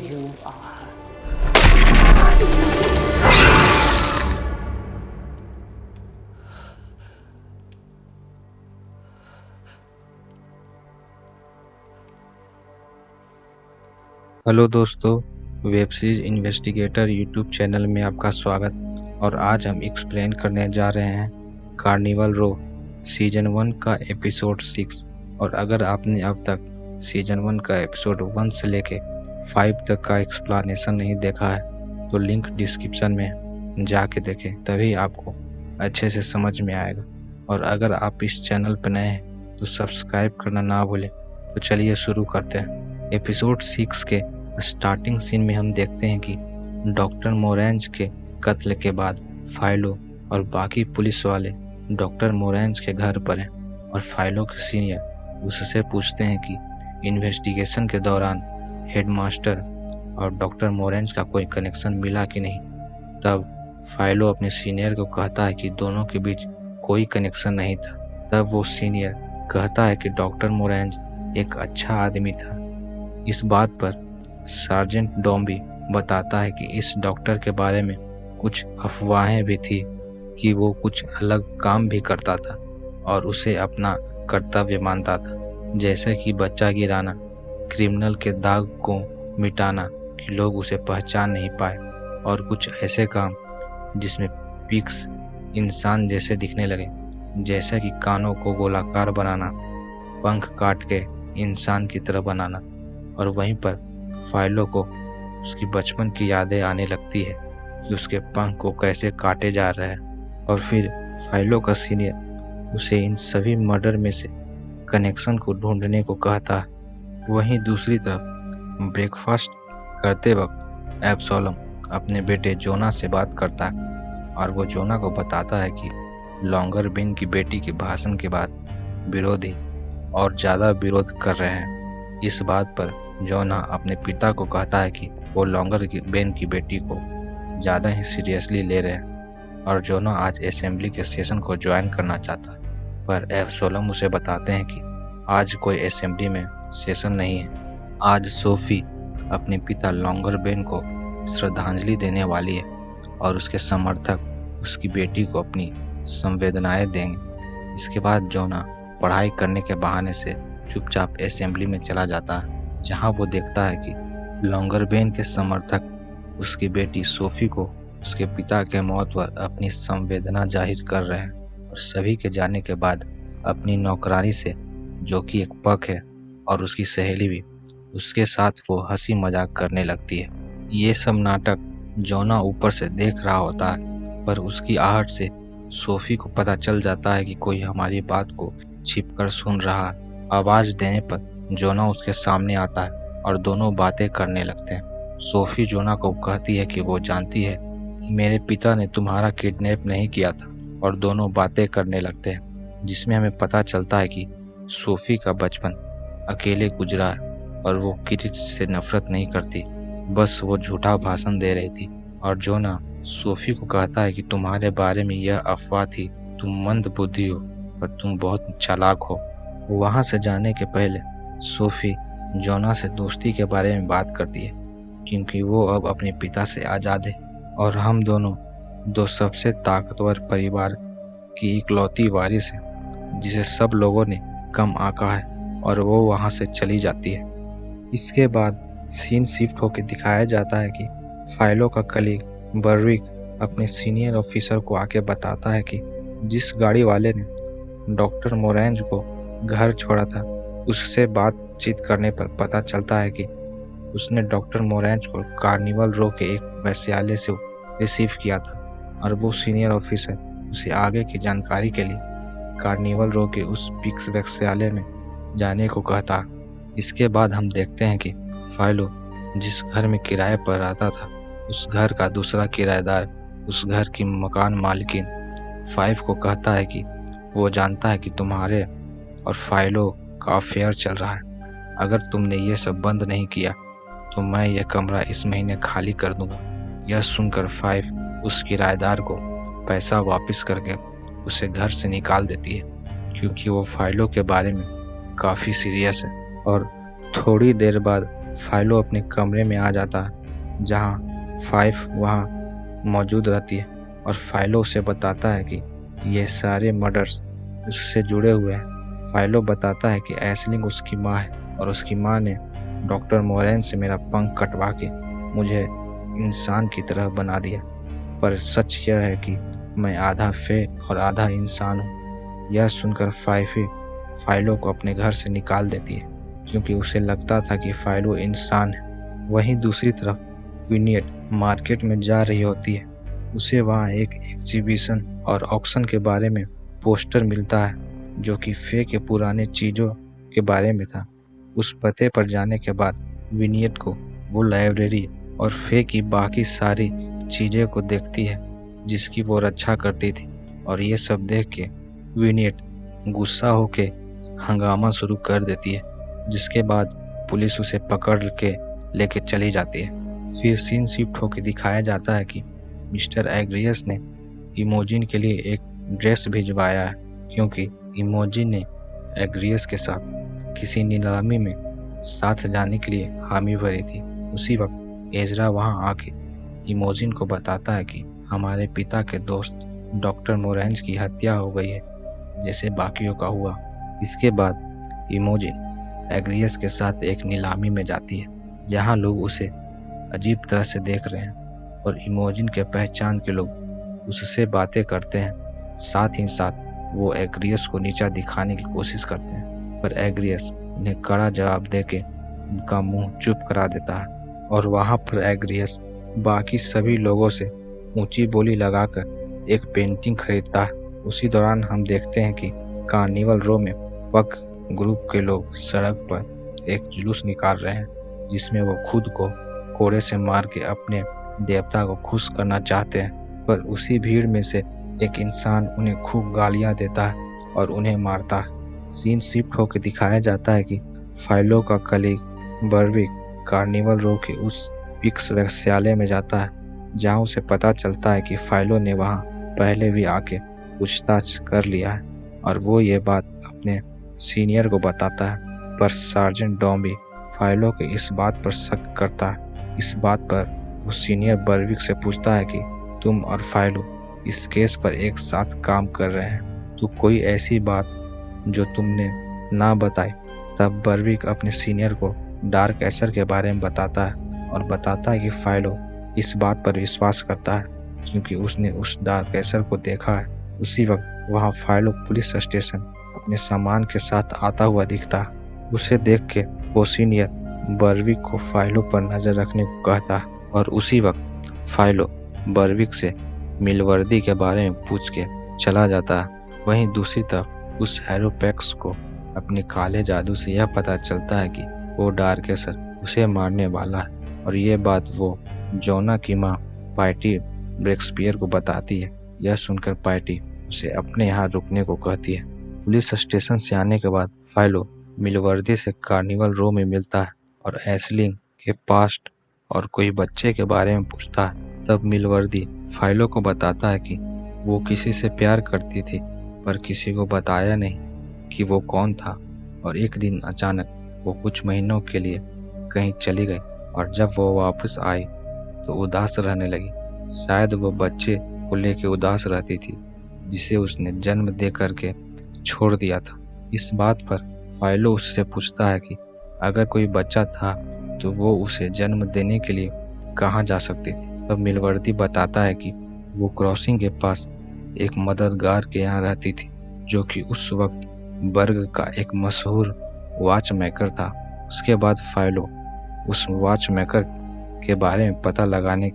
you are. Hello दोस्तों, web series investigator YouTube channel में आपका स्वागत। और आज हम एक्सप्लेन करने जा रहे हैं कार्निवल रो सीजन 1 का एपिसोड 6। और अगर आपने अब तक सीजन 1 का एपिसोड 1 से लेके 5 तक का एक्सप्लेनेशन नहीं देखा है तो लिंक डिस्क्रिप्शन में जाके देखें, तभी आपको अच्छे से समझ में आएगा। और अगर आप इस चैनल पर नए हैं तो सब्सक्राइब करना ना भूलें। तो चलिए शुरू करते हैं। एपिसोड 6 के स्टार्टिंग सीन में हम देखते हैं कि डॉक्टर मोरेंज के कत्ल के बाद फाइलो और बाकी पुलिस वाले डॉक्टर मोरेंज के घर पर हैं और फाइलो के सीनियर उससे पूछते हैं कि इन्वेस्टिगेशन के दौरान हेडमास्टर और डॉक्टर मोरेंज का कोई कनेक्शन मिला कि नहीं। तब फाइलो अपने सीनियर को कहता है कि दोनों के बीच कोई कनेक्शन नहीं था। तब वो सीनियर कहता है कि डॉक्टर मोरेंज एक अच्छा आदमी था। इस बात पर सार्जेंट डॉम्बी बताता है कि इस डॉक्टर के बारे में कुछ अफवाहें भी थी कि वो कुछ अलग काम भी करता था और उसे अपना कर्तव्य मानता था, जैसे कि बच्चा गिराना, क्रिमिनल के दाग को मिटाना कि लोग उसे पहचान नहीं पाए, और कुछ ऐसे काम जिसमें पिक्स इंसान जैसे दिखने लगे, जैसे कि कानों को गोलाकार बनाना, पंख काट के इंसान की तरह बनाना। और वहीं पर फाइलो को उसकी बचपन की यादें आने लगती है कि उसके पंख को कैसे काटे जा रहे हैं। और फिर फाइलो का सीनियर उसे इन सभी मर्डर में से कनेक्शन को ढूंढने को कहता है। वहीं दूसरी तरफ ब्रेकफास्ट करते वक्त एब्सोलम अपने बेटे जोना से बात करता है और वो जोना को बताता है कि लॉन्गर बिन की बेटी के भाषण के बाद विरोधी और ज़्यादा विरोध कर रहे हैं। इस बात पर जोना अपने पिता को कहता है कि वो लॉन्गर बेन की बेटी को ज़्यादा ही सीरियसली ले रहे हैं और जोना आज असेंबली के सेशन को ज्वाइन करना चाहता है। पर एब्सोलम उसे बताते हैं कि आज कोई असेंबली में सेशन नहीं है। आज सोफी अपने पिता लॉन्गर बेन को श्रद्धांजलि देने वाली है और उसके समर्थक उसकी बेटी को अपनी संवेदनाएं देंगे। इसके बाद जोना पढ़ाई करने के बहाने से चुपचाप असेंबली में चला जाता है, जहां वो देखता है कि लॉन्गर बेन के समर्थक उसकी बेटी सोफी को उसके पिता के मौत पर अपनी संवेदना जाहिर कर रहे हैं। और सभी के जाने के बाद अपनी नौकरानी से, जो कि एक पक है, और उसकी सहेली भी, उसके साथ वो हंसी मजाक करने लगती है। ये सब नाटक जोना ऊपर से देख रहा होता है, पर उसकी आहट से सोफी को पता चल जाता है कि कोई हमारी बात को छिपकर सुन रहा है। आवाज देने पर जोना उसके सामने आता है और दोनों बातें करने लगते हैं। सोफी जोना को कहती है कि वो जानती है कि मेरे पिता ने तुम्हारा किडनैप नहीं किया था, और दोनों बातें करने लगते हैं, जिसमें हमें पता चलता है कि सोफी का बचपन अकेले गुजरा है और वो किसी से नफरत नहीं करती, बस वो झूठा भाषण दे रही थी। और जोना सोफी को कहता है कि तुम्हारे बारे में यह अफवाह थी, तुम मंद बुद्धि हो पर तुम बहुत चालाक हो। वहां से जाने के पहले सोफी जोना से दोस्ती के बारे में बात करती है, क्योंकि वो अब अपने पिता से आज़ाद है और हम दोनों दो सबसे ताकतवर परिवार की इकलौती वारिस है जिसे सब लोगों ने कम आंका है। और वो वहां से चली जाती है। इसके बाद सीन शिफ्ट होकर दिखाया जाता है कि फाइलो का कलीग बर्विक अपने सीनियर ऑफिसर को आके बताता है कि जिस गाड़ी वाले ने डॉक्टर मोरेंज को घर छोड़ा था, उससे बातचीत करने पर पता चलता है कि उसने डॉक्टर मोरेंज को कार्निवल रो के एक वैश्यालय से रिसीव किया था, और वो सीनियर ऑफिसर उसे आगे की जानकारी के लिए कार्निवल रो के उस पिक्स वैश्यालय में जाने को कहता। इसके बाद हम देखते हैं कि फाइलो जिस घर में किराए पर रहता था, उस घर का दूसरा किराएदार उस घर की मकान मालिकिन 5 को कहता है कि वो जानता है कि तुम्हारे और फाइलो का अफेयर चल रहा है। अगर तुमने ये सब बंद नहीं किया तो मैं यह कमरा इस महीने खाली कर दूंगा। यह सुनकर 5 उस किराएदार को पैसा वापस करके उसे घर से निकाल देती है, क्योंकि वो फाइलो के बारे में काफ़ी सीरियस है। और थोड़ी देर बाद फाइलो अपने कमरे में आ जाता है जहाँ फाइव वहाँ मौजूद रहती है और फाइलो उसे बताता है कि ये सारे मर्डर्स उससे जुड़े हुए हैं। फाइलो बताता है कि एशलिंग उसकी माँ है और उसकी माँ ने डॉक्टर मोरेन से मेरा पंख कटवा के मुझे इंसान की तरह बना दिया, पर सच यह है कि मैं आधा फे और आधा इंसान हूँ। यह सुनकर फाइलो को अपने घर से निकाल देती है क्योंकि उसे लगता था कि फाइलो इंसान है। वहीं दूसरी तरफ विनियट मार्केट में जा रही होती है। उसे वहाँ एक एग्जीबिशन और ऑक्शन के बारे में पोस्टर मिलता है जो कि फे के पुराने चीज़ों के बारे में था। उस पते पर जाने के बाद विनियट को वो लाइब्रेरी और फे की बाकी सारी चीज़ें को देखती है जिसकी वो रक्षा करती थी, और ये सब देख के विनियट गुस्सा होके हंगामा शुरू कर देती है, जिसके बाद पुलिस उसे पकड़ के लेके चली जाती है। फिर सीन शिफ्ट होके दिखाया जाता है कि मिस्टर एग्रियस ने इमोजिन के लिए एक ड्रेस भिजवाया है क्योंकि इमोजिन ने एग्रियस के साथ किसी नीलामी में साथ जाने के लिए हामी भरी थी। उसी वक्त एजरा वहां आके इमोजिन को बताता है कि हमारे पिता के दोस्त डॉक्टर मोरेंज की हत्या हो गई है जैसे बाकियों का हुआ। इसके बाद इमोजिन एग्रियस के साथ एक नीलामी में जाती है जहां लोग उसे अजीब तरह से देख रहे हैं और इमोजिन के पहचान के लोग उससे बातें करते हैं। साथ ही साथ वो एग्रियस को नीचा दिखाने की कोशिश करते हैं, पर एग्रियस उन्हें कड़ा जवाब देके उनका मुंह चुप करा देता है और वहां पर एग्रियस बाकी सभी लोगों से ऊंची बोली लगाकर एक पेंटिंग खरीदता है। उसी दौरान हम देखते हैं कि कार्निवल रो में पक ग्रुप के लोग सड़क पर एक जुलूस निकाल रहे हैं जिसमें वो खुद को कोड़े से मार के अपने देवता को खुश करना चाहते हैं, पर उसी भीड़ में से एक इंसान उन्हें खूब गालियां देता है और उन्हें मारता है। सीन शिफ्ट होकर दिखाया जाता है कि फाइलो का कलीग बर्विक कार्निवल रो के उस पिक्स वेश्यालय में जाता है जहां उसे पता चलता है कि फाइलो ने वहां पहले भी आके पूछताछ कर लिया है और वो ये बात अपने सीनियर को बताता है, पर सार्जेंट डॉम्बी फाइलो के इस बात पर शक करता है। इस बात पर वो सीनियर बर्विक से पूछता है कि तुम और फाइलो इस केस पर एक साथ काम कर रहे हैं, तो कोई ऐसी बात जो तुमने ना बताई। तब बर्विक अपने सीनियर को डार्क एसर के बारे में बताता है और बताता है कि फाइलो इस बात पर विश्वास करता है क्योंकि उसने उस डार्क एसर को देखा है। उसी वक्त वहाँ फाइलो पुलिस स्टेशन अपने सामान के साथ आता हुआ दिखता है। उसे देख के वो सीनियर बर्विक को फाइलो पर नजर रखने को कहता है और उसी वक्त फाइलो बर्विक से मिलवर्दी के बारे में पूछ के चला जाता है। वहीं दूसरी तरफ उस हैरोपैक्स को अपने काले जादू से यह पता चलता है कि वो डार्क एसर उसे मारने वाला है और ये बात वो जोना की माँ पार्टी ब्रेक्सपियर को बताती है। यह सुनकर पार्टी उसे अपने यहाँ रुकने को कहती है। पुलिस स्टेशन से आने के बाद फाइलो मिलवर्दी से कार्निवल रो में मिलता है और एशलिंग के पास्ट और कोई बच्चे के बारे में पूछता है। तब मिलवर्दी फाइलो को बताता है कि वो किसी से प्यार करती थी पर किसी को बताया नहीं कि वो कौन था, और एक दिन अचानक वो कुछ महीनों के लिए कहीं चली गई और जब वो वापस आई तो उदास रहने लगी। शायद वो बच्चे को लेके उदास रहती थी जिसे उसने जन्म दे करके छोड़ दिया था। इस बात पर फाइलो उससे पूछता है कि अगर कोई बच्चा था तो वो उसे जन्म देने के लिए कहाँ जा सकती थी। तब मिलवर्दी बताता है कि वो क्रॉसिंग के पास एक मददगार के यहाँ रहती थी जो कि उस वक्त बर्ग का एक मशहूर वॉच मेकर था। उसके बाद फाइलो उस वॉच मेकर के बारे में पता लगाने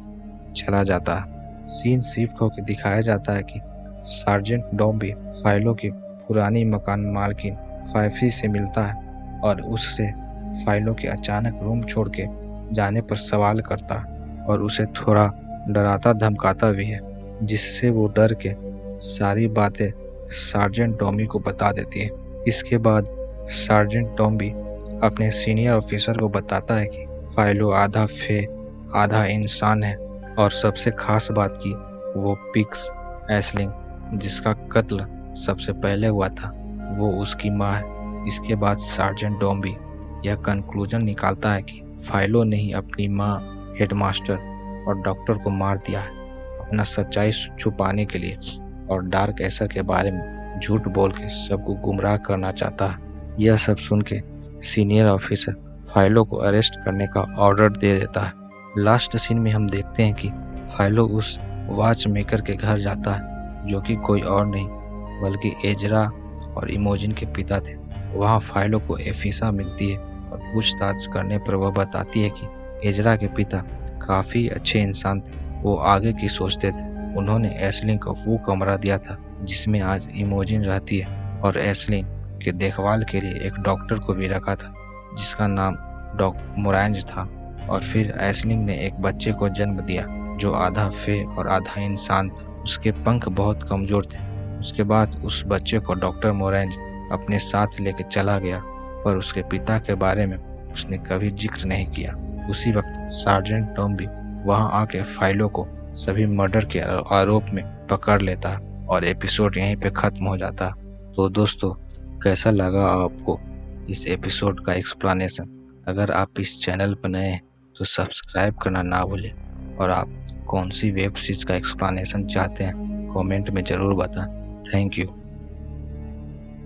चला जाता है। सीन शिफ्ट होकर दिखाया जाता है कि सार्जेंट डॉम्बी फाइलो की पुरानी मकान मालकिन फाइफी से मिलता है और उससे फाइलो के अचानक रूम छोड़ के जाने पर सवाल करता है और उसे थोड़ा डराता धमकाता भी है, जिससे वो डर के सारी बातें सार्जेंट डॉम्बी को बता देती है। इसके बाद सार्जेंट डॉम्बी अपने सीनियर ऑफिसर को बताता है कि फाइलो आधा फे आधा इंसान है और सबसे खास बात की वो पिक्स एशलिंग जिसका कत्ल सबसे पहले हुआ था वो उसकी माँ है। इसके बाद सार्जेंट डॉम्बी यह कंक्लूजन निकालता है कि फाइलो ने ही अपनी माँ, हेडमास्टर और डॉक्टर को मार दिया है अपना सच्चाई छुपाने के लिए, और डार्क एसर के बारे में झूठ बोल के सबको गुमराह करना चाहता है। यह सब सुन के सीनियर ऑफिसर फाइलो को अरेस्ट करने का ऑर्डर दे देता है। लास्ट सीन में हम देखते हैं कि फाइलो उस वॉच मेकर के घर जाता है जो कि कोई और नहीं बल्कि एजरा और इमोजिन के पिता थे। वहाँ फाइलो को एफिसा मिलती है और पूछताछ करने पर वह बताती है कि एजरा के पिता काफ़ी अच्छे इंसान थे, वो आगे की सोचते थे। उन्होंने एस्लिन को वो कमरा दिया था जिसमें आज इमोजिन रहती है, और एस्लिन के देखभाल के लिए एक डॉक्टर को भी रखा था जिसका नाम डॉक्टर मोरांज था। और फिर एस्लिन ने एक बच्चे को जन्म दिया जो आधा फे और आधा इंसान था। उसके पंख बहुत कमजोर थे। उसके बाद उस बच्चे को डॉक्टर मोरांज अपने साथ लेके चला गया, पर उसके पिता के बारे में उसने कभी जिक्र नहीं किया। उसी वक्त सार्जेंट टॉम भी वहां आके फाइलो को सभी मर्डर के आरोप में पकड़ लेता और एपिसोड यहीं पे खत्म हो जाता। तो दोस्तों, कैसा लगा आपको इस एपिसोड का एक्सप्लेनेशन? अगर आप इस चैनल पर नए हैं तो सब्सक्राइब करना ना भूलें, और आप कौन सी वेब सीरीज का एक्सप्लेनेशन चाहते हैं कमेंट में ज़रूर बताएं। Thank you.